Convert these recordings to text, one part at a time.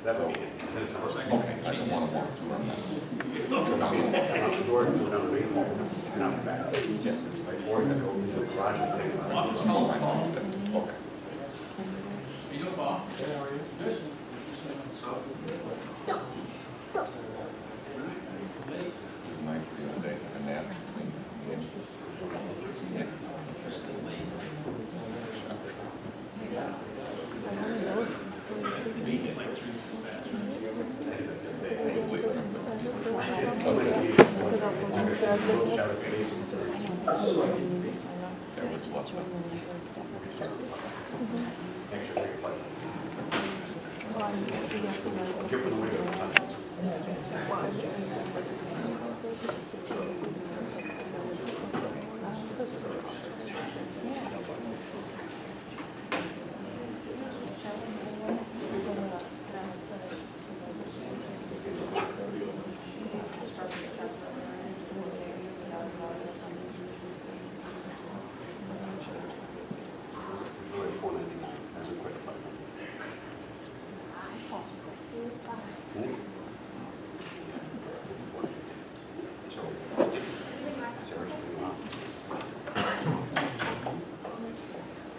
That would be it. Okay, I don't want to walk through them. Out the door, go down the main hall, and out the back. Yeah. Or you could go into the garage and take it. Okay. You doing, Bob? How are you? Good. Stop. It was nice the other day, a nap between the inches. Yeah.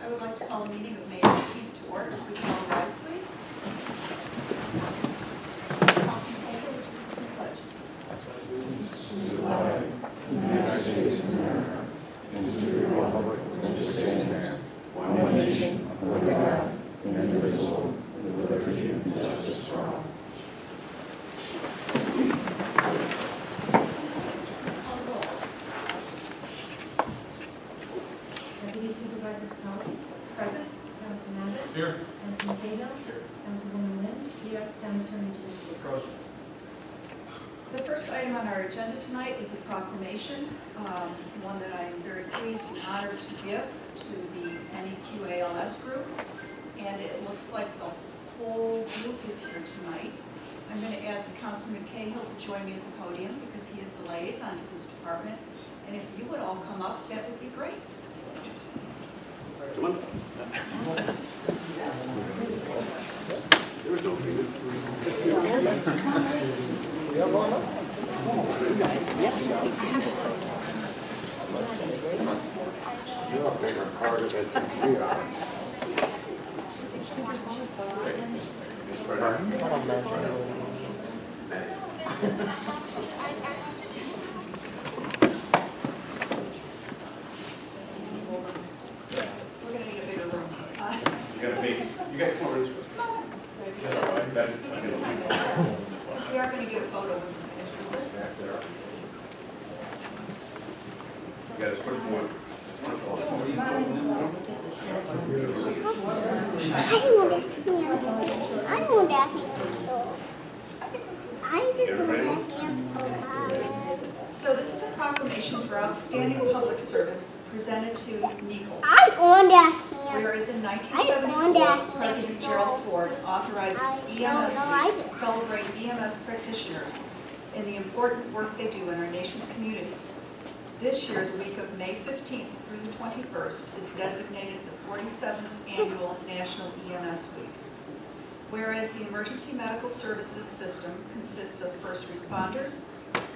I would like to call a meeting of May 18th to order. If we can all rise, please. Councilman Taylor, would you please pledge? Please call the roll. Deputy Supervisor Capelli. Present? Councilman Abbott. Here. Councilman Cahill. Here. Councilwoman Lynn. Here. Town Attorney James. Gross. The first item on our agenda tonight is a proclamation, one that I am very pleased and honored to give to the NEQALS group. And it looks like the whole group is here tonight. I'm going to ask Councilman Cahill to join me at the podium because he is the liaison to this department. And if you would all come up, that would be great. Come on. There was no finger. You're a bigger part of it than we are. We're going to need a bigger room. You gotta make, you guys come over this way. We are going to get a photo when we finish with this. You gotta switch one. I want that hamster. I just want that hamster. So this is a proclamation for outstanding public service presented to Nichols. I want that hamster. Whereas in I 1974, President Gerald Ford authorized I EMS don't know, I Week to just- celebrate EMS practitioners in the important work they do in our nation's communities. This year, the week of May 15th through the 21st is designated the 47th Annual National EMS Week. Whereas the emergency medical services system consists of first responders,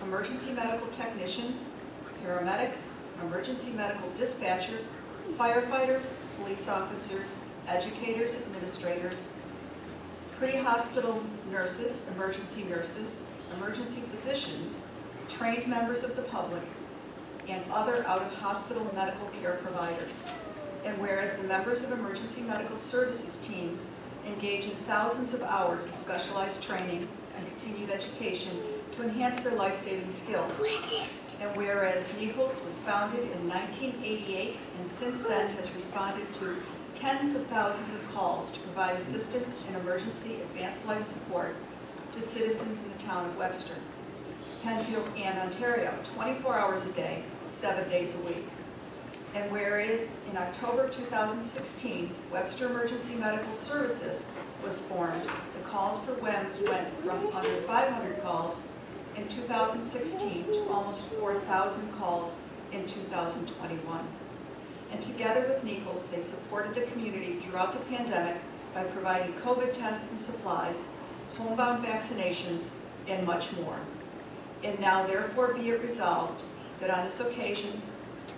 emergency medical technicians, paramedics, emergency medical dispatchers, firefighters, police officers, educators, administrators, pre-hospital nurses, emergency physicians, trained members of the public, and other out-of-hospital medical care providers. And whereas the members of emergency medical services teams engage in thousands of hours of specialized training and continued education to enhance their life-saving skills. And whereas Nichols was founded in 1988 and since then has responded to tens of thousands of calls to provide assistance in emergency advanced life support to citizens in the town of Webster, Penfield, and Ontario, 24 hours a day, 7 days a week. And whereas in October 2016, Webster Emergency Medical Services was formed, the calls for WEMS went from under 500 calls in 2016 to almost 4,000 calls in 2021. And together with Nichols, they supported the community throughout the pandemic by providing COVID tests and supplies, homebound vaccinations, and much more. And now therefore be it resolved that on this occasion,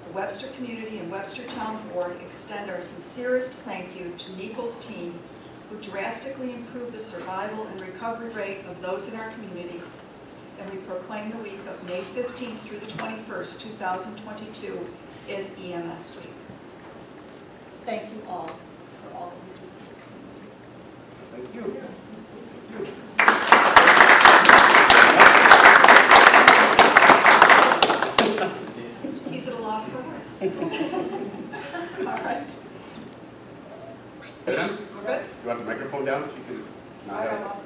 the Webster community and Webster Town Board extend our sincerest thank you to Nicole's team, who drastically improved the survival and recovery rate of those in our community, and we proclaim the week of May 15th through the 21st, 2022 as EMS Week. Thank you all for all that you do for this community. Thank you. He's at a loss for words. All right, Done? we're good? You want the microphone down so you can nod out?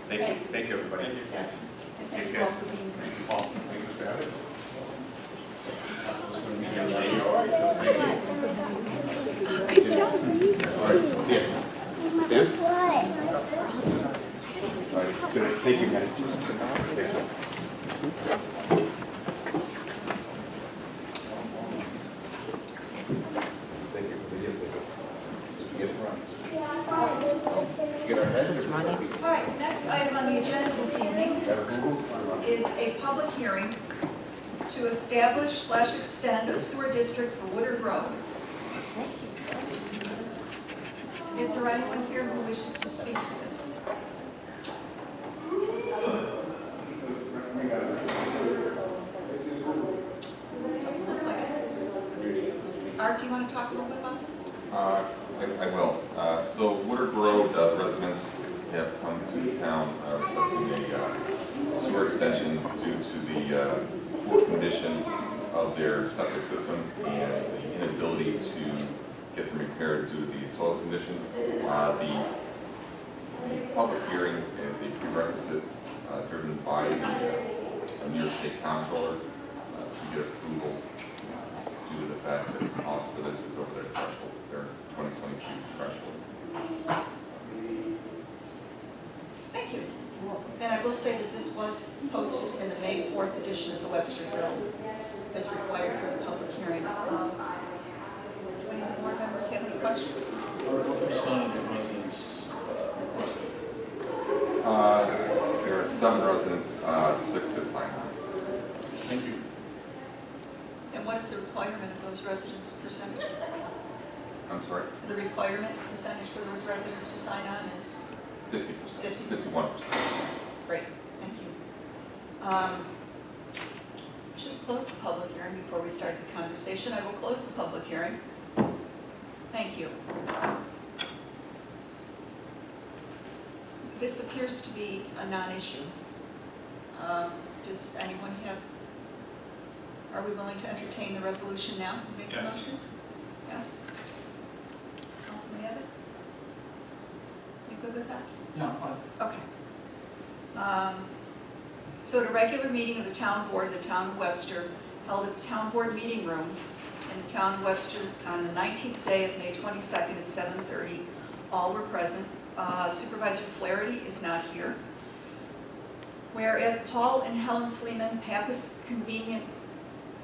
Thank you, everybody. Yes. And thank Thanks, you all guys. for being here. Paul, thank you, Mr. Abbott. Good job. All right, see ya. Ben? All right, good night. Thank you, guys. Thank you. Thank you for the input. Did you get it right? Get our head? All right, next item on the agenda this evening is a public hearing to establish/extend a sewer district for Woodard Road. Is there anyone here who wishes to speak to this? Doesn't look like it. Art, do you want to talk a little bit about this? I will. So Woodard Road residents have come to the town requesting a sewer extension due to the poor condition of their septic systems and the inability to get them repaired due to the soil conditions. The public hearing is a prerequisite driven by the New York State Comptroller to get approval due to the fact that the cost for this is over their threshold, their 2022 threshold. Thank you. And I will say that this was posted in the May 4th edition of the Webster Herald as required for the public hearing. Do any of the board members have any questions? What percentage of residents requested? There are 7 residents, 6 have signed on. Thank you. And what is the requirement of those residents percentage? I'm sorry, The requirement percentage for those residents to sign on is 50%, 50. 51%. great. Thank you. Should close the public hearing before we start the conversation. I will close the public hearing. Thank you. This appears to be a non-issue. Does anyone have, are we willing to entertain the resolution now? Make the Yes. motion? Yes? Councilman Abbott? You good with that? Yeah, I'm fine. Okay. So at a regular meeting of the town board of the town of Webster, held at the town board meeting room in the town of Webster on the 19th day of May 22nd at 7:30, all were present. Supervisor Flaherty is not here. Whereas Paul and Helen Sleeman, Pappas Convenient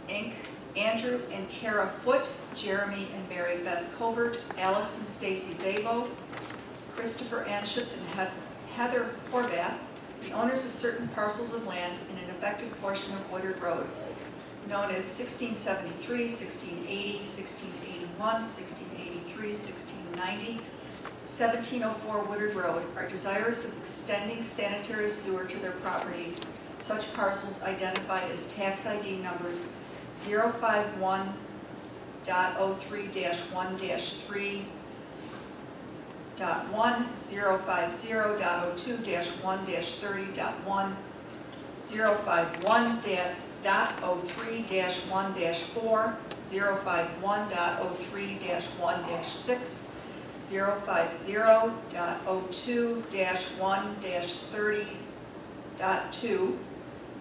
Inc., Andrew and Kara Foote, Jeremy and Mary Beth Covert, Alex and Stacy Zabo, Christopher Anschutz and Heather Horvath, the owners of certain parcels of land in an affected portion of Woodard Road, known as 1673, 1680, 1681, 1683, 1690, 1704 Woodard Road, are desirous of extending sanitary sewer to their property. Such parcels identified as tax ID numbers 051.03-1-3. 050.02-1-30.1, 051.03-1-4, 051.03-1-6, 050.02-1-30.2,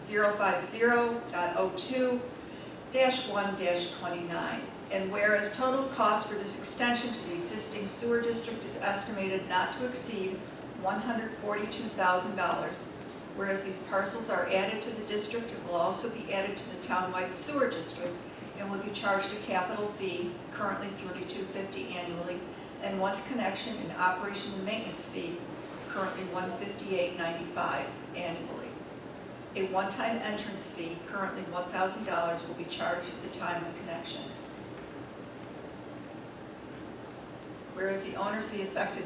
050.02-1-29. And whereas total cost for this extension to the existing sewer district is estimated not to exceed $142,000, whereas these parcels are added to the district, it will also be added to the townwide sewer district and will be charged a capital fee, currently $32.50 annually, and once connection and operation and maintenance fee currently $158.95 annually. A one-time entrance fee, currently $1,000, will be charged at the time of connection. Whereas the owners of the affected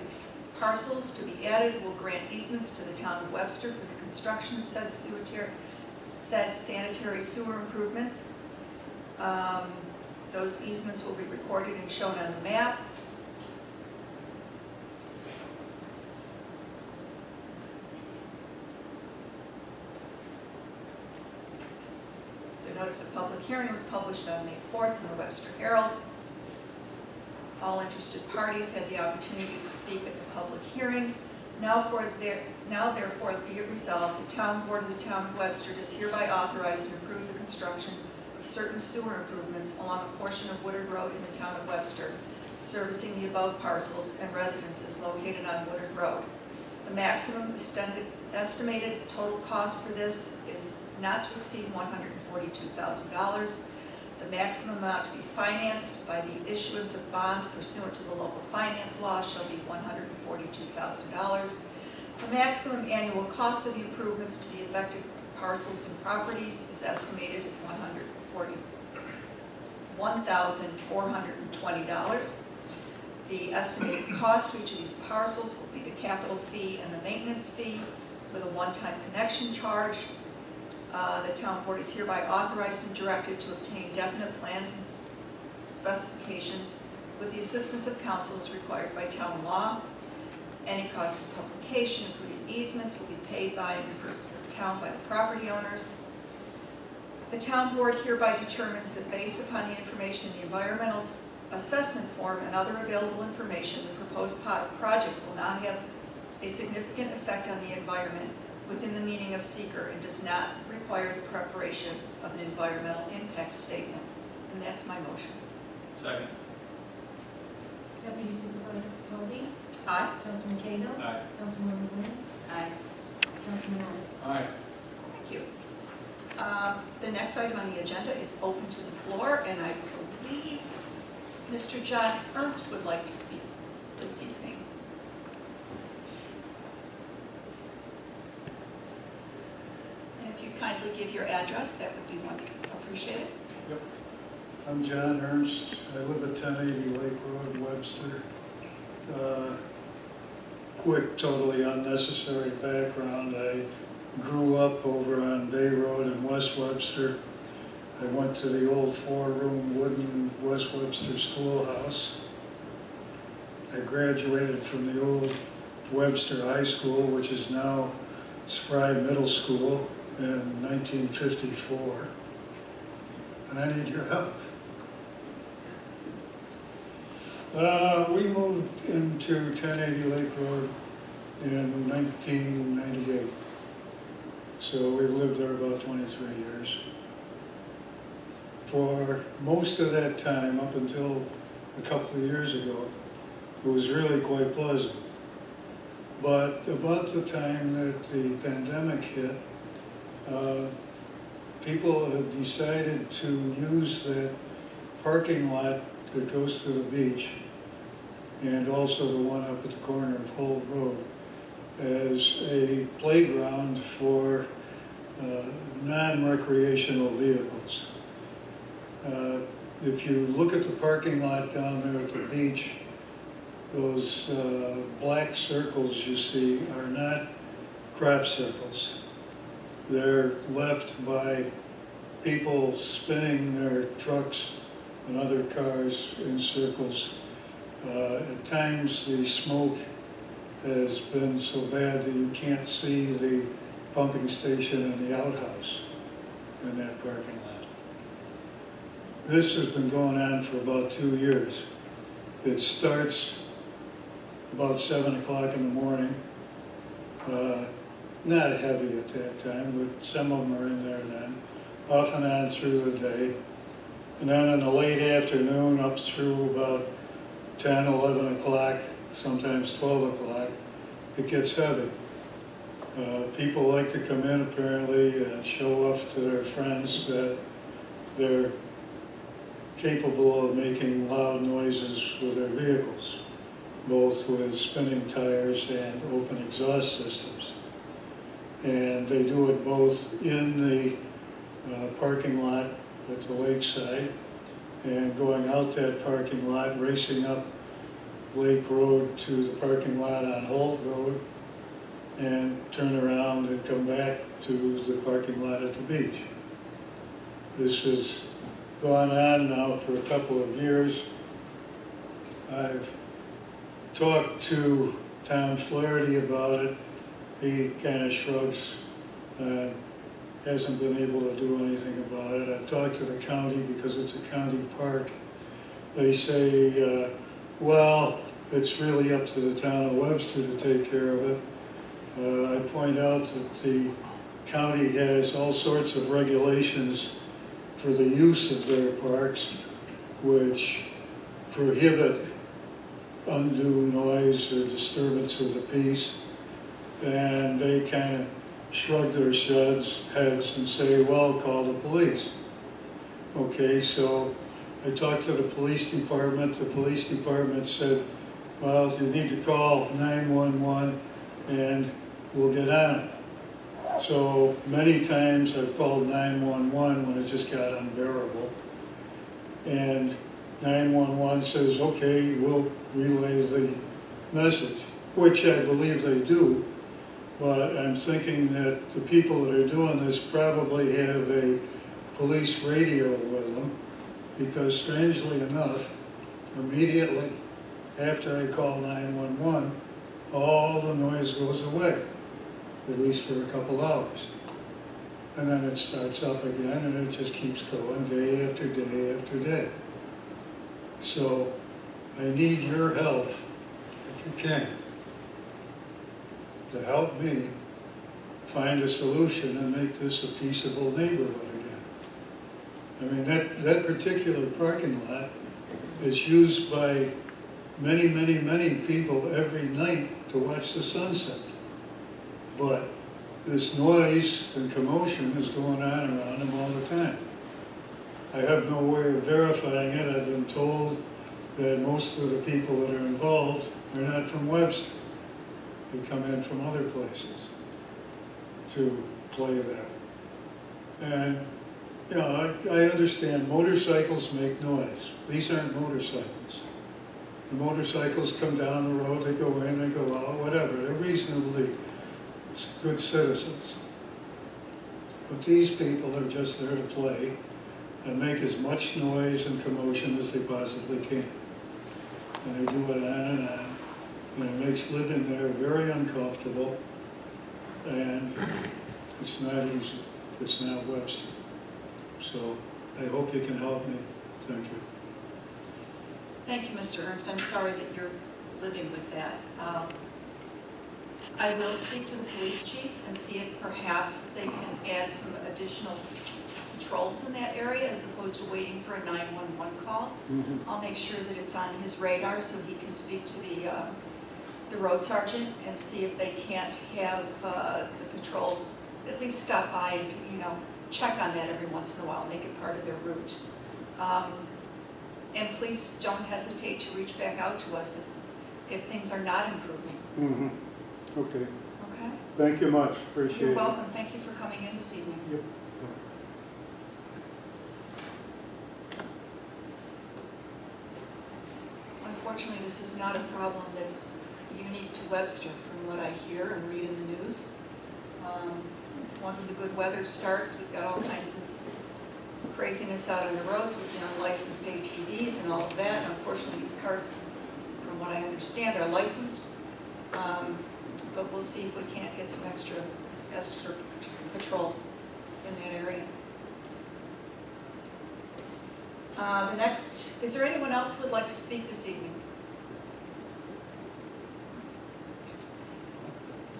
parcels to be added will grant easements to the town of Webster for the construction of said sanitary sewer improvements. Those easements will be recorded and shown on the map. The notice of public hearing was published on May 4th in the Webster Herald. All interested parties had the opportunity to speak at the public hearing. Now therefore be it resolved, the town board of the town of Webster does hereby authorize and approve the construction of certain sewer improvements along a portion of Woodard Road in the town of Webster, servicing the above parcels and residences located on Woodard Road. The maximum estimated total cost for this is not to exceed $142,000. The maximum amount to be financed by the issuance of bonds pursuant to the local finance law shall be $142,000. The maximum annual cost of the improvements to the affected parcels and properties is estimated at $141,420. The estimated cost to each of these parcels will be the capital fee and the maintenance fee with a one-time connection charge. The town board is hereby authorized and directed to obtain definite plans and specifications with the assistance of counsel as required by town law. Any cost of publication, including easements, will be paid by and reimbursed to the town by the property owners. The town board hereby determines that based upon the information in the environmental assessment form and other available information, the proposed project will not have a significant effect on the environment within the meaning of seeker and does not require the preparation of an environmental impact statement. And that's my motion. Second. Deputy Supervisor Capaldi? Aye. Councilman Cahill? Aye. Councilwoman Quinn? Aye. Councilman Abbott? Aye. Thank you. The next item on the agenda is open to the floor, and I believe Mr. John Ernst would like to speak this evening. And if you kindly give your address, that would be appreciated. I'm John Ernst. I live at 1080 Lake Road, Webster. Quick, totally unnecessary background. I grew up over on Bay Road in West Webster. I went to the old four-room wooden West Webster schoolhouse. I graduated from the old Webster High School, which is now Spry Middle School, in 1954. And I need your help. We moved into 1080 Lake Road in 1998. So we've lived there about 23 years. For most of that time, up until a couple of years ago, it was really quite pleasant. But about the time that the pandemic hit, people have decided to use that parking lot that goes to the beach and also the one up at the corner of Holt Road as a playground for non-recreational vehicles. If you look at the parking lot down there at the beach, those black circles you see are not crop circles. They're left by people spinning their trucks and other cars in circles. At times the smoke has been so bad that you can't see the pumping station and the outhouse in that parking lot. This has been going on for about 2 years. It starts about 7 o'clock in the morning. Not heavy at that time, but some of them are in there then, off and on through the day. And then in the late afternoon up through about 10, 11 o'clock, sometimes 12 o'clock, it gets heavy. People like to come in apparently and show off to their friends that they're capable of making loud noises with their vehicles. both with spinning tires and open exhaust systems. And they do it both in the parking lot at the lakeside and going out that parking lot, racing up Lake Road to the parking lot on Holt Road, and turn around and come back to the parking lot at the beach. This has gone on now for a couple of years. I've talked to Tom Flaherty about it. He kind of shrugs, hasn't been able to do anything about it. I've talked to the county because it's a county park. They say, well, it's really up to the town of Webster to take care of it. I point out that the county has all sorts of regulations for the use of their parks, which prohibit undue noise or disturbance of the peace. And they kind of shrug their heads and say, well, call the police. Okay, so I talked to the police department. The police department said, well, you need to call 911 and we'll get on it. So many times I've called 911 when it just got unbearable. And 911 says, okay, we'll relay the message, which I believe they do. But I'm thinking that the people that are doing this probably have a police radio with them, because strangely enough, immediately after I call 911, all the noise goes away, at least for a couple hours. And then it starts up again, and it just keeps going day after day after day. So I need your help, if you can, to help me find a solution and make this a peaceable neighborhood again. I mean, that particular parking lot is used by many, many, many people every night to watch the sunset. But this noise and commotion is going on around them all the time. I have no way of verifying it. I've been told that most of the people that are involved are not from Webster. They come in from other places to play there. And, you know, I understand motorcycles make noise. These aren't motorcycles. The motorcycles come down the road, they go in, they go out, whatever. They're reasonably good citizens. But these people are just there to play and make as much noise and commotion as they possibly can. And they do it on and on. And it makes living there very uncomfortable. And it's not easy. It's not Webster. So I hope you can help me. Thank you. Thank you, Mr. Ernst. I'm sorry that you're living with that. I will speak to the police chief and see if perhaps they can add some additional patrols in that area as opposed to waiting for a 911 call. I'll make sure that it's on his radar so he can speak to the road sergeant and see if they can't have the patrols at least stop by and, you know, check on that every once in a while, make it part of their route. And please don't hesitate to reach back out to us if things are not improving. Okay. Okay? Thank you much. Appreciate it. You're welcome. Thank you for coming in this evening. Yep. Unfortunately, this is not a problem that's unique to Webster from what I hear and read in the news. Once the good weather starts, we've got all kinds of craziness out on the roads with the unlicensed ATVs and all of that. And unfortunately, these cars, from what I understand, are licensed. But we'll see if we can't get some extra patrol in that area. The next, is there anyone else who would like to speak this evening?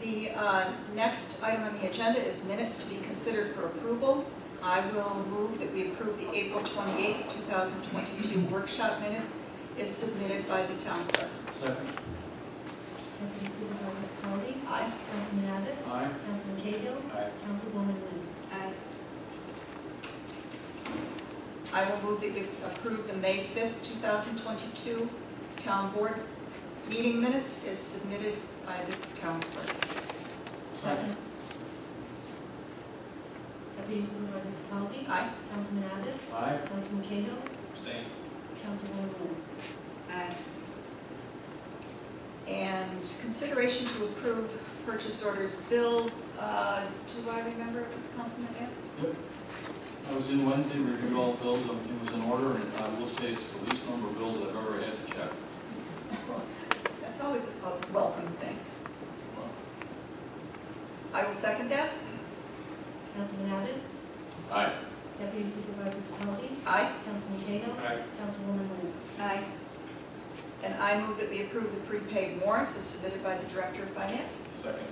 The next item on the agenda is minutes to be considered for approval. I will move that we approve the April 28th, 2022 workshop minutes as submitted by the town clerk. Second. Deputy Supervisor Cody? Aye. Councilman Abbott? Aye. Councilman Cahill? Aye. Councilwoman Lee? I will move that we approve the May 5th, 2022 town board meeting minutes is submitted by the town clerk. Second. Deputy Supervisor Capaldi. Aye. Councilman Abbott. Aye. Councilman Cahill. Abstain. Councilwoman Wu. Aye. And consideration to approve purchase orders, bills, do I remember it was Councilman Abbott? Yep. I was in Wednesday, reviewed all the bills, everything was in order, and I will say it's the least number of bills I've ever had to check. That's always a welcome thing. I will second that. Councilman Abbott. Aye. Deputy Supervisor Capaldi. Aye. Councilman Cahill. Aye. Councilwoman Wu. Aye. And I move that we approve the prepaid warrants as submitted by the Director of Finance. Second.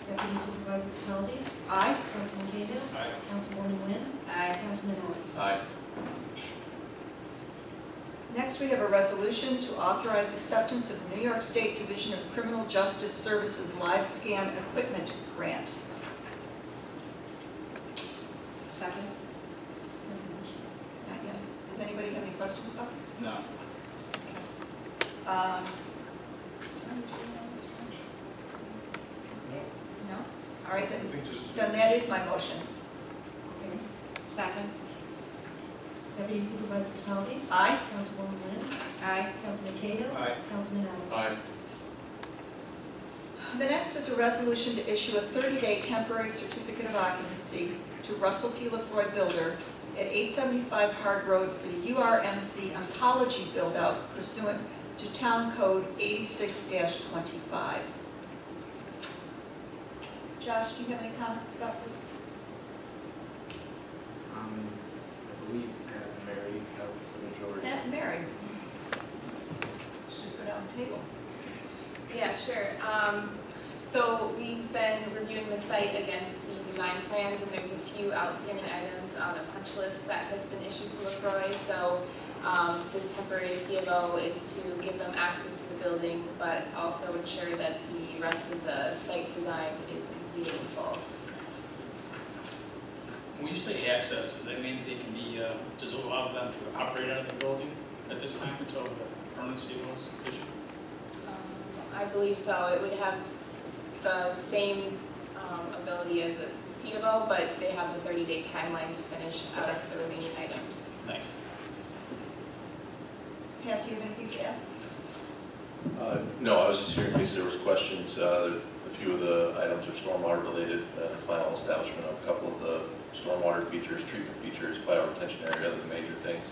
Deputy Supervisor Capaldi. Aye. Councilman Cahill. Aye. Councilwoman Wynn. Aye. Councilman Abbott. Aye. Next, we have a resolution to authorize acceptance of the New York State Division of Criminal Justice Services Live Scan Equipment Grant. Second? Not yet. Does anybody have any questions about this? No. No? All right, I think this is. then that is my motion. Second? Deputy Supervisor Capaldi. Aye? Councilwoman Wynn. Aye. Councilman Cahill. Aye. Councilman Abbott. Aye. The next is a resolution to issue a 30-day temporary certificate of occupancy to Russell P. Lefroy Builder at 875 Hard Road for the URMC oncology build-out pursuant to Town Code 86-25. Josh, do you have any comments about this? I believe Pat and Mary have the majority. Matt and Mary? Let's just go down the table. Yeah, sure. So we've been reviewing the site against the design plans, and there's a few outstanding items on a punch list that has been issued to Lefroy. So this temporary C of O is to give them access to the building, but also ensure that the rest of the site design is completed in full. When you say access, does that mean they can be, does it allow them to operate out of the building at this time until the permanency was issued? I believe so. It would have the same ability as a C of O, but they have the 30-day timeline to finish out of the remaining items. Thanks. Pat, do you have anything to add? No, I was just here in case there was questions. A few of the items are stormwater related, the final establishment of a couple of the stormwater features, treatment features, bioretention area, the major things.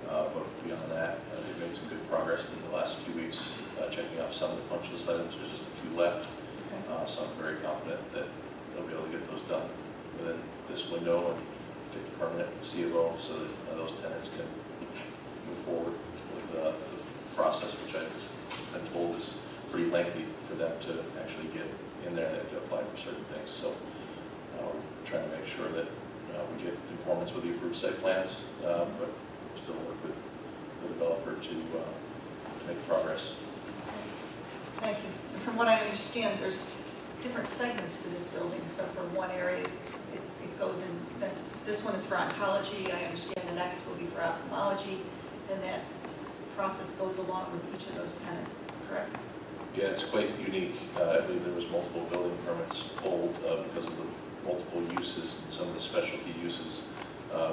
But beyond that, they've made some good progress in the last few weeks, checking off some of the punch list items. There's just a few left. So I'm very confident that they'll be able to get those done within this window and get the permanent C of O so that those tenants can move forward with the process, which I've been told is pretty lengthy for them to actually get in there. They have to apply for certain things. So we're trying to make sure that we get conformance with the approved site plans, but still work with the developer to make progress. Thank you. And from what I understand, there's different segments to this building. So for one area, it goes in, then this one is for oncology. I understand the next will be for ophthalmology. And that process goes along with each of those tenants, correct? Yeah, it's quite unique. I believe there was multiple building permits pulled because of the multiple uses and some of the specialty uses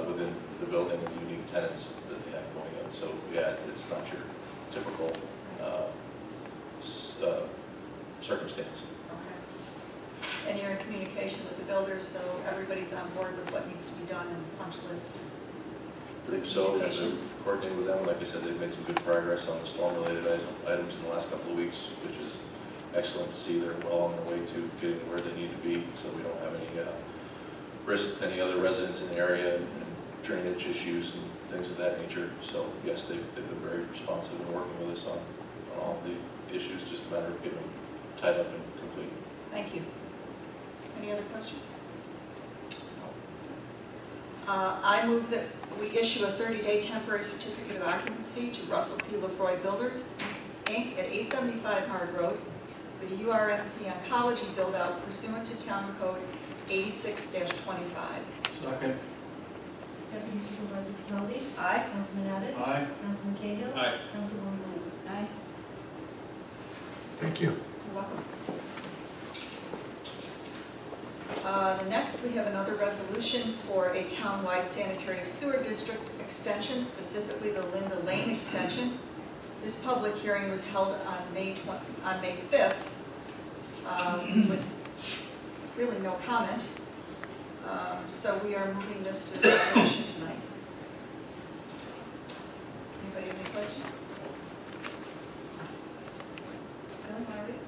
within the building and the unique tenants that they have going in. So yeah, it's not your typical circumstance. Okay. And you're in communication with the builders, so everybody's on board with what needs to be done in the punch list? So we've been coordinating with them. Like I said, they've made some good progress on the storm-related items in the last couple of weeks, which is excellent to see. They're well on their way to getting where they need to be, so we don't have any risk to any other residents in the area and drainage issues and things of that nature. So yes, they've been very responsive and working with us on all the issues, just a matter of getting them tied up and complete. Thank you. Any other questions? I move that we issue a 30-day temporary certificate of occupancy to Russell P. Lefroy Builders, Inc. at 875 Hard Road for the URMC oncology build-out pursuant to Town Code 86-25. Second. Deputy Supervisor Capaldi. Aye. Councilman Abbott. Aye. Councilman Cahill. Aye. Councilwoman Wu. Aye. Thank you. You're welcome. Next, we have another resolution for a townwide sanitary sewer district extension, specifically the Linda Lane extension. This public hearing was held on May 5th with really no comment. So we are moving this to the resolution tonight. Anybody have any questions? Ellen, want to read?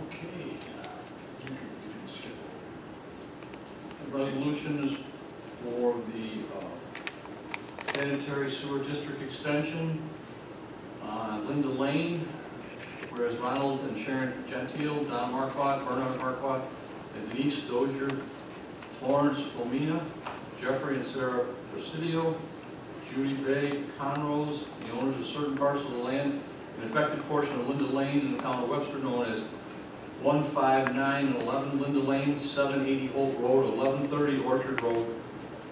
Okay. The resolution is for the sanitary sewer district extension on Linda Lane, whereas Ronald and Sharon Gentile, Don Marquardt, Bernard Marquardt, and Denise Dozier, Florence Fomina, Jeffrey and Sarah Presidio, Judy Bay Conrose, the owners of certain parcels of land, an affected portion of Linda Lane in the town of Webster known as 15911 Linda Lane, 780 Oak Road, 1130 Orchard Road.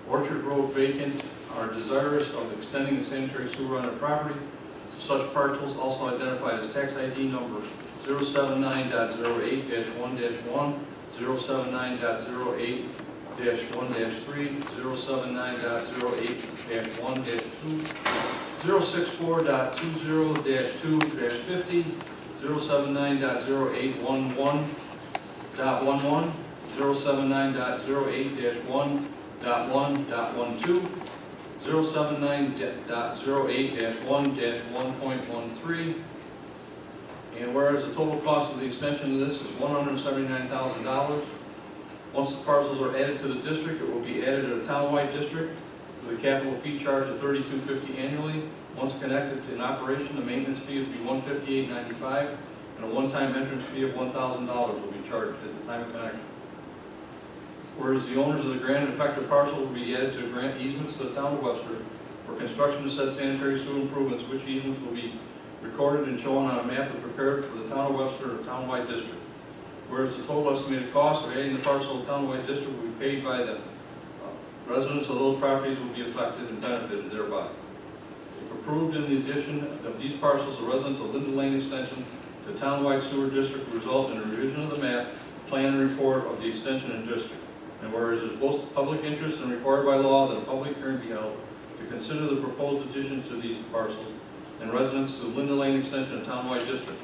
Orchard Road vacant are desirous of extending the sanitary sewer on their property to such parcels also identified as tax ID number 079.08-1-1, 079.08-1-3, 079.08-1-2, 064.20-2-50, 079.0811.11, 079.08-1.1.12, 079.08-1-1.13. And whereas the total cost of the extension of this is $179,000, once the parcels are added to the district, it will be added to a townwide district with a capital fee charge of $32.50 annually. Once connected to an operation, the maintenance fee would be $158.95, and a one-time entrance fee of $1,000 will be charged at the time of connection. Whereas the owners of the granted affected parcel will be added to grant easements to the town of Webster for construction of said sanitary sewer improvements, which easements will be recorded and shown on a map and prepared for the town of Webster or townwide district. Whereas the total estimated cost of adding the parcel to the townwide district will be paid by the residents of those properties will be affected and benefited thereby. If approved in the addition of these parcels, the residents of Linda Lane Extension to townwide sewer district will result in a revision of the map, plan, and report of the extension and district. And whereas there's both public interest and required by law that a public hearing be held to consider the proposed additions to these parcels and residents to Linda Lane Extension and townwide district.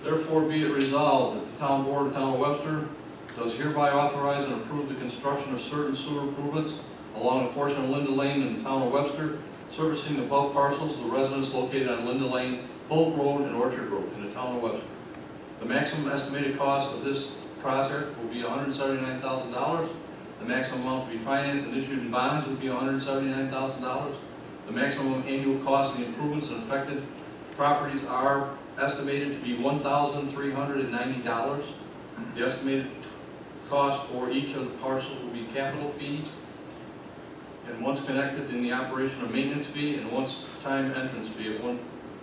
Therefore, be it resolved that the town board of the town of Webster does hereby authorize and approve the construction of certain sewer improvements along a portion of Linda Lane in the town of Webster, servicing the above parcels of the residents located on Linda Lane, Polk Road, and Orchard Road in the town of Webster. The maximum estimated cost of this project will be $179,000. The maximum amount to be financed and issued in bonds would be $179,000. The maximum annual cost of the improvements and affected properties are estimated to be $1,390. The estimated cost for each of the parcels will be capital fee, and once connected in the operation of maintenance fee, and once time entrance fee of one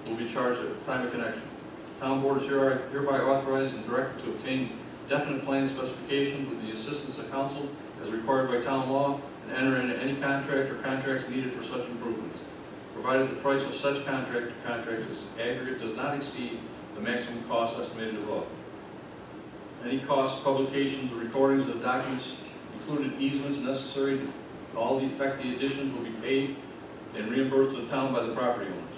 will be charged at the time of connection. Town board is hereby authorized and directed to obtain definite plan specifications with the assistance of council as required by town law and enter into any contract or contracts needed for such improvements, provided the price of such contract or contracts as aggregate does not exceed the maximum cost estimated above. Any costs, publications, or recordings of documents, including easements necessary to all the affected additions will be paid and reimbursed to the town by the property owners.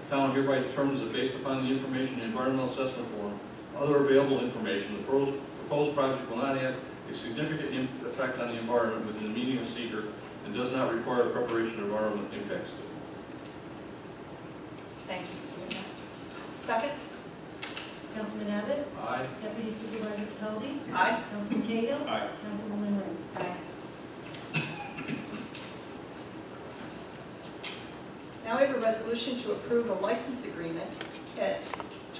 The town hereby determines that based upon the information in the environmental assessment form, other available information, the proposed project will not have a significant effect on the environment within the meaning of seeker and does not require the preparation of environmental impact statement. Thank you. Second? Councilman Abbott? Aye. Deputy Supervisor Petaldi? Aye. Councilman Cahill? Aye. Councilwoman Ray? Aye. Now we have a resolution to approve a license agreement at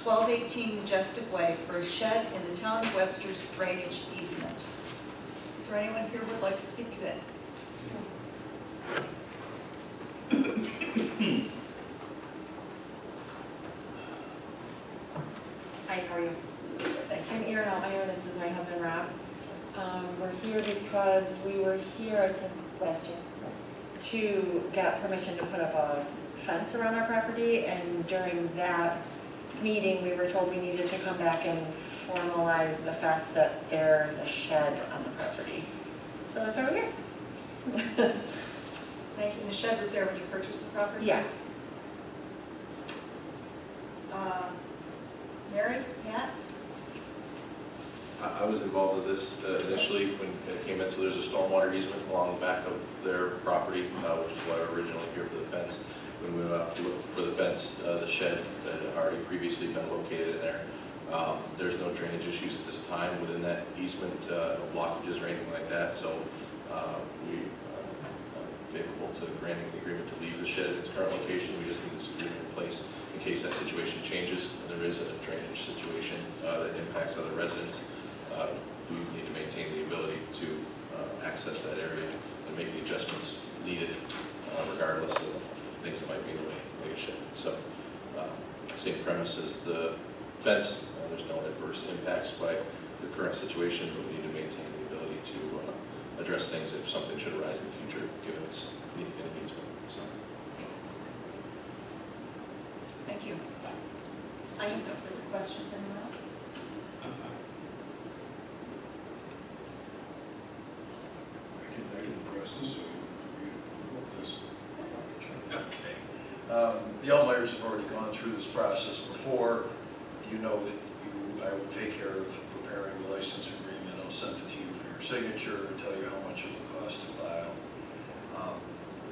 1218 Majestic Way for a shed in the town of Webster's drainage easement. Is there anyone here who would like to speak to that? Hi, how are you? I'm Erin Altmeyer, this is my husband Rob. We're here because we were here, I think, last year, to get permission to put up a fence around our property, and during that meeting, we were told we needed to come back and formalize the fact that there's a shed on the property. So that's why we're here. Thank you. And the shed was there when you purchased the property? Yeah. Mary, Pat? I was involved with this initially when it came in, so there's a stormwater easement along the back of their property, which is why we're originally here for the fence. When we went out to look for the fence, the shed that had already previously been located in there. There's no drainage issues at this time within that easement, no blockages or anything like that, so we are favorable to granting the agreement to leave the shed in its current location. We just need this agreement in place in case that situation changes and there is a drainage situation that impacts other residents. We need to maintain the ability to access that area and make the adjustments needed regardless of things that might be in the way of a shed. So, same premise as the fence. There's no adverse impacts by the current situation, but we need to maintain the ability to address things if something should arise in the future, given its needed easement. So, Thank you. I have no further questions. Anyone else? I'm fine. I can address this, so we vote this. Okay. The Elmeyers have already gone through this process before. You know that I will take care of preparing the license agreement. I'll send it to you for your signature and tell you how much it will cost to file.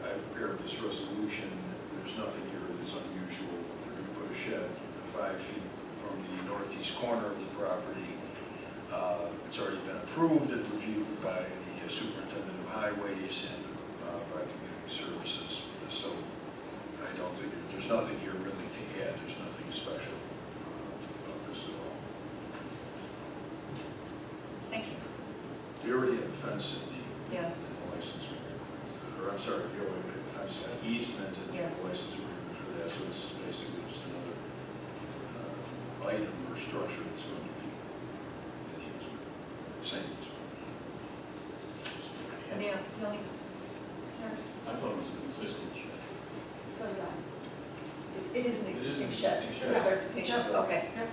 I prepared this resolution. There's nothing here that's unusual. We're going to put a shed 5 feet from the northeast corner of the property. It's already been approved and reviewed by the superintendent of highways and by community services. So I don't think, there's nothing here really to add. There's nothing special about this at all. Thank you. We already have a fence in the Yes. license agreement. Or I'm sorry, we already have a fence easement in Yes. the license agreement for that. So it's basically just another item or structure that's going to be in the easement. Same easement. And the only, sorry, I thought it was an existing shed. so did I. It is an It is existing an shed. existing For shed. clarification, Yep. okay. Yep.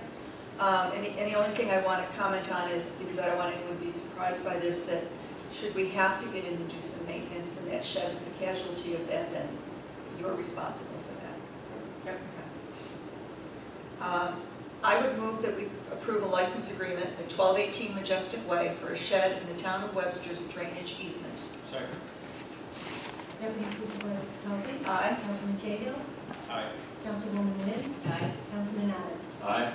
And the only thing I want to comment on is, because I don't want anyone to be surprised by this, that should we have to get in and do some maintenance and that shed is the casualty of that, then you're responsible for that. Yep. Okay. I would move that we approve a license agreement at 1218 Majestic Way for a shed in the town of Webster's drainage easement. Second. Deputy Supervisor Pelkey. Aye. Councilman Cahill. Aye. Councilwoman Wynn. Aye. Councilman Abbott. Aye.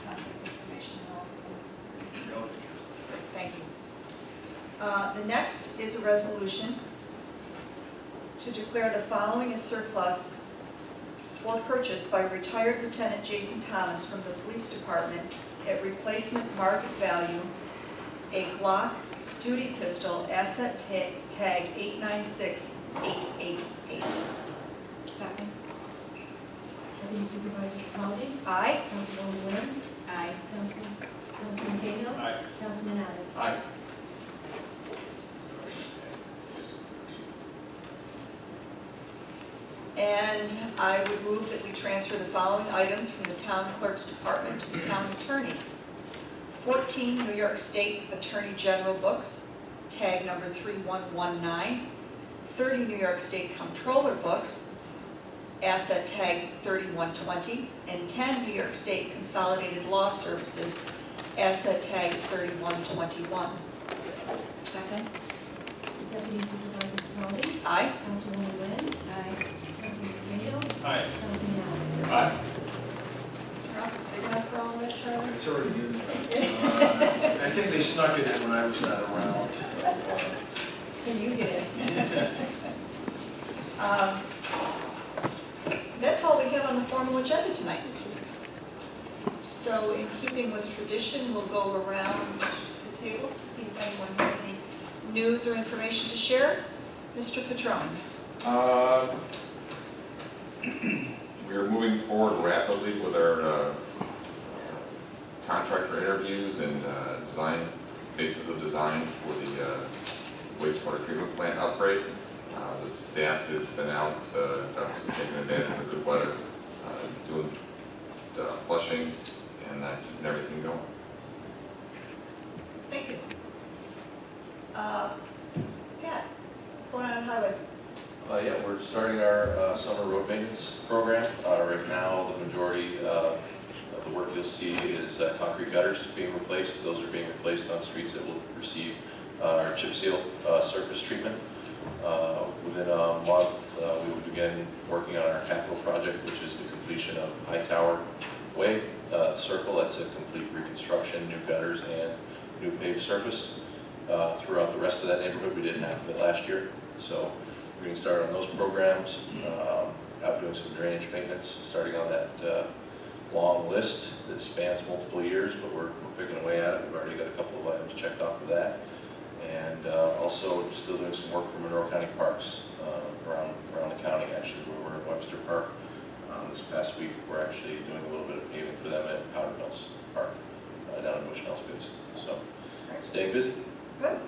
Contact information and all the license agreement. You know, Thank you. The next is a resolution to declare the following as surplus for purchase by retired Lieutenant Jason Thomas from the Police Department at replacement market value, a Glock duty pistol, asset tag 896888. Second. Deputy Supervisor Pelkey. Aye. Councilwoman Wynn. Aye. Councilman Cahill. Aye. Councilman Abbott. Aye. And I would move that we transfer the following items from the town clerk's department to the town attorney. 14 New York State Attorney General books, tag number 3119. 30 New York State Comptroller books, asset tag 3120. And 10 New York State Consolidated Law Services, asset tag 3121. Second. Deputy Supervisor Pelkey. Aye. Councilwoman Wynn. Aye. Councilman Cahill. Aye. Councilman Abbott. Aye. Your office big enough for all that, Charlie? It's already in there. I think they snuck it in when I was not around. Can you get it? That's all we have on the formal agenda tonight. So in keeping with tradition, we'll go around the tables to see if anyone has any news or information to share. Mr. Petrone. We are moving forward rapidly with our contractor interviews and design, basis of design for the wastewater treatment plant upgrade. The staff has been out, obviously taking advantage of the good weather, doing flushing and keeping everything going. Thank you. Pat, what's going on in highway? Yeah, we're starting our summer road maintenance program. Right now, the majority of the work you'll see is concrete gutters being replaced. Those are being replaced on streets that will receive our chip seal surface treatment. Within a month, we will begin working on our capital project, which is the completion of Hightower Way Circle. That's a complete reconstruction, new gutters and new paved surface. Throughout the rest of that neighborhood, we didn't have it last year, so we're getting started on those programs. Out doing some drainage maintenance, starting on that long list that spans multiple years, but we're picking away at it. We've already got a couple of items checked off of that. And also still doing some work for Monroe County parks around the county. Actually, we were in Webster Park this past week. We're actually doing a little bit of paving for them at Powder Mills Park down in Bushnell Space. So staying busy. Good,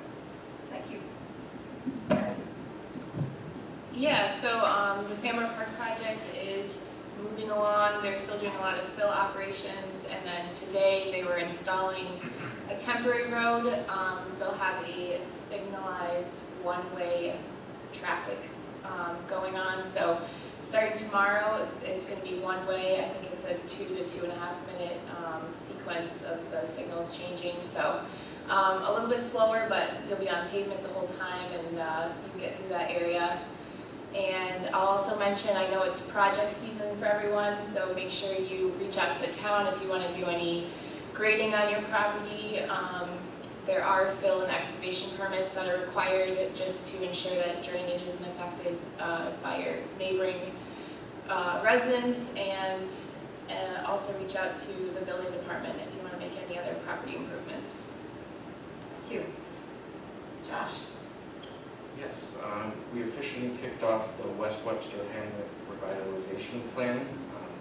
thank you. Yeah, so the Sandmore Park project is moving along. They're still doing a lot of fill operations, and then today they were installing a temporary road. They'll have a signalized one-way traffic going on. So starting tomorrow, it's going to be one way. I think it's a 2 to 2.5 minute sequence of the signals changing. So a little bit slower, but you'll be on pavement the whole time, and you can get through that area. And I'll also mention, I know it's project season for everyone, so make sure you reach out to the town if you want to do any grading on your property. There are fill and excavation permits that are required just to ensure that drainage isn't affected by your neighboring residents, and also reach out to the building department if you want to make any other property improvements. Thank you. Josh? Yes, we officially kicked off the West Webster Hamlet Revitalization Plan.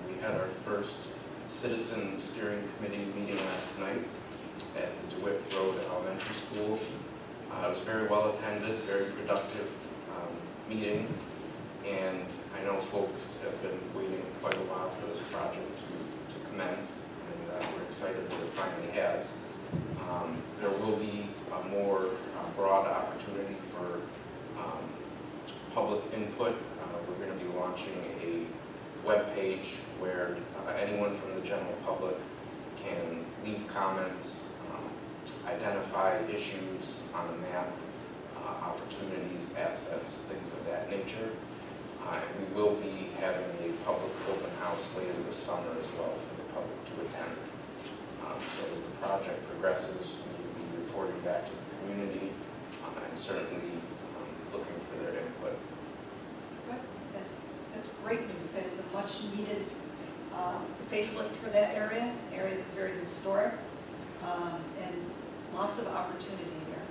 We had our first citizen steering committee meeting last night at the DeWitt Road Elementary School. It was very well attended, very productive meeting, and I know folks have been waiting quite a while for this project to commence, and we're excited that it finally has. There will be a more broad opportunity for public input. We're going to be launching a web page where anyone from the general public can leave comments, identify issues on the map, opportunities, assets, things of that nature. And we will be having a public open house later this summer as well for the public to attend. So as the project progresses, we will be reporting back to the community and certainly looking for their input. Good. That's great news. That is a much needed facelift for that area that's very historic, and lots of opportunity there.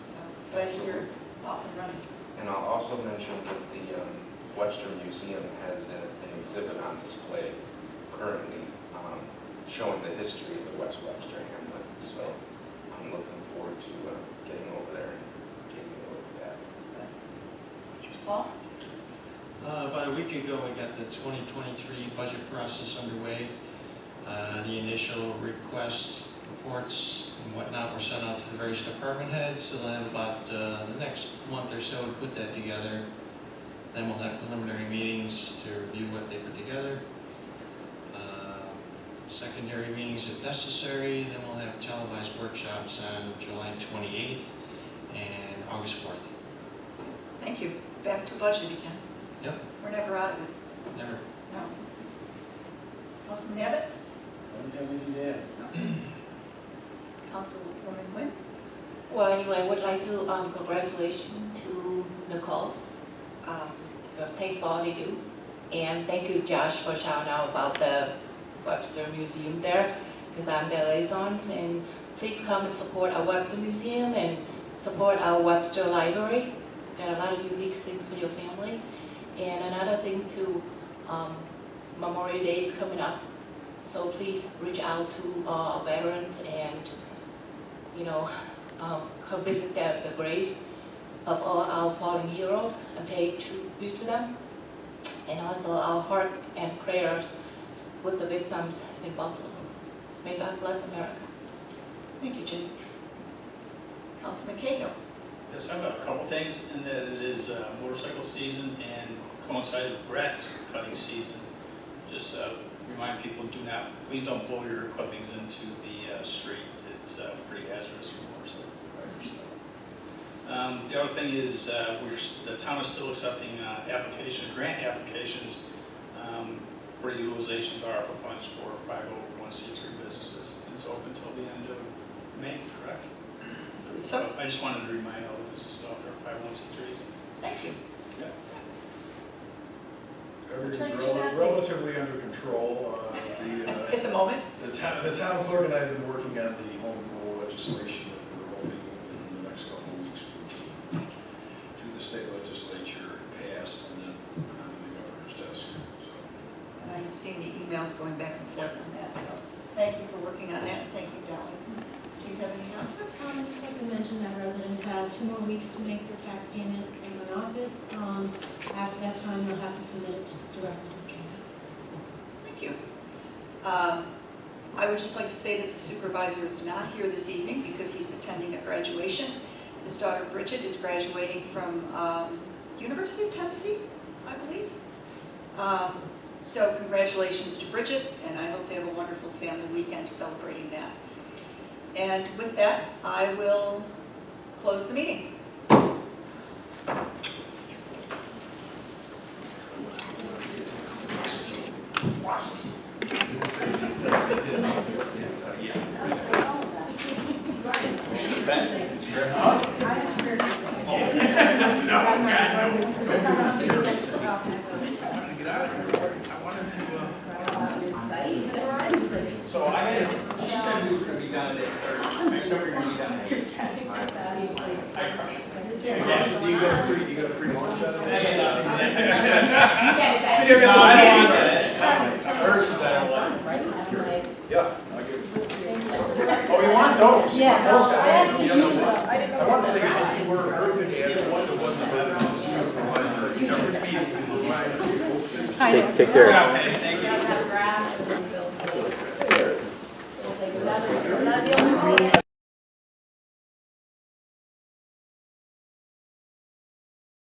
So glad to hear it's off and running. And I'll also mention that the Webster Museum has an exhibit on display currently showing the history of the West Webster Hamlet. So I'm looking forward to getting over there and taking a look at that. Paul? About a week ago, we got the 2023 budget process underway. The initial request reports and whatnot were sent out to the various department heads, so they'll have about the next month or so to put that together. Then we'll have preliminary meetings to review what they put together. Secondary meetings if necessary, then we'll have televised workshops on July 28th and August 4th. Thank you. Back to budget again. Yep. We're never out of it. Never. No. Councilman Abbott? Councilwoman Nguyen? Well, anyway, I would like to congratulate to Nicole. Thanks for all they do. And thank you, Josh, for shouting out about the Webster Museum there, because I'm the liaison. And please come and support our Webster Museum and support our Webster Library. Got a lot of unique things for your family. And another thing too, Memorial Day is coming up. So please reach out to our veterans and, come visit the graves. of all our fallen heroes and pay tribute to them. And also our heart and prayers with the victims in Buffalo. May God bless America. Thank you, Jim. Councilman Cahill. Yes, I've got a couple things, and that it is motorcycle season and coincides with grass cutting season. Just remind people, please don't blow your clippings into the street. It's pretty hazardous for motorcycle riders. The other thing is, the town is still accepting grant applications for utilization of ARPA funds for 501c3 businesses. It's open until the end of May, correct? So, I just wanted to remind all the businesses out there, 501c3s. thank you. Everything's Attorney Genesi. relatively under control. At the moment? The town clerk and I have been working on the home rule legislation that we're hoping in the next couple of weeks will be to the state legislature passed and then on to the governor's desk. So, And I have seen the emails going back and forth on that, so thank you for working on that, and thank you, Dolly. Do you have any announcements? I'd like to mention that residents have 2 more weeks to make their tax payment in an office. After that time, they'll have to submit it directly to the county. Thank you. I would just like to say that the supervisor is not here this evening because he's attending a graduation. His daughter Bridget is graduating from University of Tennessee, I believe. So congratulations to Bridget, and I hope they have a wonderful family weekend celebrating that. And with that, I will close the meeting. So she said we were going to be down at 8:30. I said we were going to be down at 8:10. I crushed it. do you get a free lunch out of that? No, I don't want that. I've heard since I don't like it. Yeah. I'll give it. Oh, you want those? You want those guys? I want to say if you were urban and one that wasn't a better supervisor. Take care.